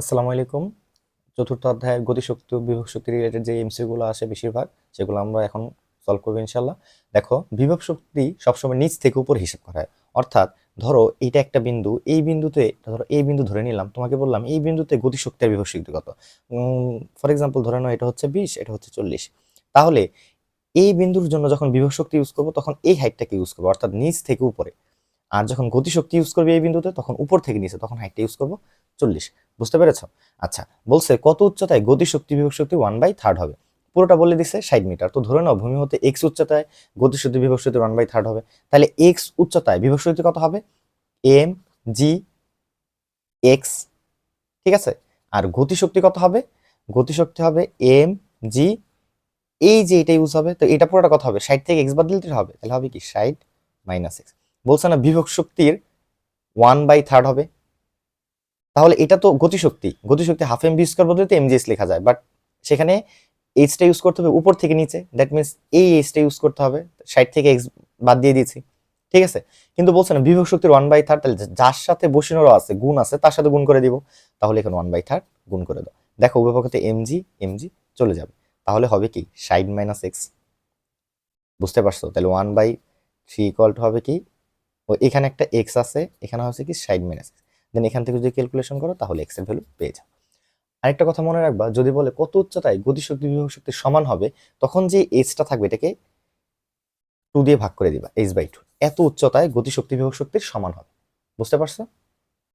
আসসালামু আলাইকুম। চতুর্থ অধ্যায়ের গতিশক্তি ও বিভব শক্তি রিলেটেড যে এমসিকিউ গুলো আসে বেশিরভাগ সেগুলো আমরা এখন সলভ করবো ইনশাল্লাহ। দেখো, বিভব শক্তি সবসময় নিচ থেকে উপর হিসাব করা হয়। অর্থাৎ ধরো এইটা একটা বিন্দু, এই বিন্দুতে ধরো এই বিন্দু ধরে নিলাম, তোমাকে বললাম এই বিন্দুতে গতিশক্তি আর বিভব শক্তি কত। ফর এক্সাম্পল ধরে নাও এটা হচ্ছে 20, এটা হচ্ছে 40। তাহলে এই বিন্দুর জন্য যখন বিভব শক্তি ইউজ করবো তখন এই হাইটটাকে ইউজ করবো, অর্থাৎ নিচ থেকে উপরে। আর যখন গতিশক্তি ইউজ করবে এই বিন্দুতে তখন উপর থেকে নিচে, তখন হাইটটা ইউজ করবো 40। বুঝতে পেরেছ? আচ্ছা, বলছে কত উচ্চতায় গতিশক্তি বিভব শক্তি 1/3 হবে। পুরোটা বলে দিছে 60 মিটার। তো ধরে নাও ভূমি হতে এক্স উচ্চতায় গতিশক্তি বিভব শক্তি 1/3 হবে। তাহলে এক্স উচ্চতায় বিভব শক্তি কত হবে? M G X. ঠিক আছে। আর গতিশক্তি কত হবে? গতিশক্তি হবে এম জি, এই যে এটা ইউজ হবে, তো এটা পুরোটা কত হবে? 60 থেকে এক্স বাদ দিলে হবে, তাহলে হবে কি 60 মাইনাস এক্স। বলছে না বিভব শক্তির 1/3 হবে। তাহলে এটা তো গতিশক্তি, গতিশক্তি হাফ এম ভি স্কয়ার বদলে এমজিএস লেখা যায়, বাট সেখানে এইচটা ইউজ করতে হবে উপর থেকে নিচে, দ্যাট মিনস এই এইচটা ইউজ করতে হবে। 60 থেকে এক্স বাদ দিয়ে দিয়েছি, ঠিক আছে। কিন্তু বলছে না বিভব শক্তির 1/3, তাহলে যার সাথে বসিনোরও আছে, গুণ আছে, তার সাথে গুণ করে দিব। তাহলে এখানে 1/3 গুণ করে দাও। দেখো উভয় পক্ষতে এমজি এমজি চলে যাবে, তাহলে হবে কি 60 মাইনাস এক্স। বুঝতে পারছো? তাহলে 1/3 ইকুয়াল টু হবে কি, ও এখানে একটা এক্স আছে, এখানে হচ্ছে কি 60 মাইনাস এক্স। দেন এখান থেকে যদি ক্যালকুলেশন করো তাহলে এক্স এর ভ্যালু পেয়ে যাও। আরেকটা কথা মনে রাখবা, যদি বলে কত উচ্চতায় গতিশক্তি বিভব শক্তির সমান হবে, তখন যে এইচটা থাকবে এটাকে 2 দিয়ে ভাগ করে দিবা, h/2। এত উচ্চতায় গতিশক্তি বিভব শক্তির সমান হবে। বুঝতে পারছো?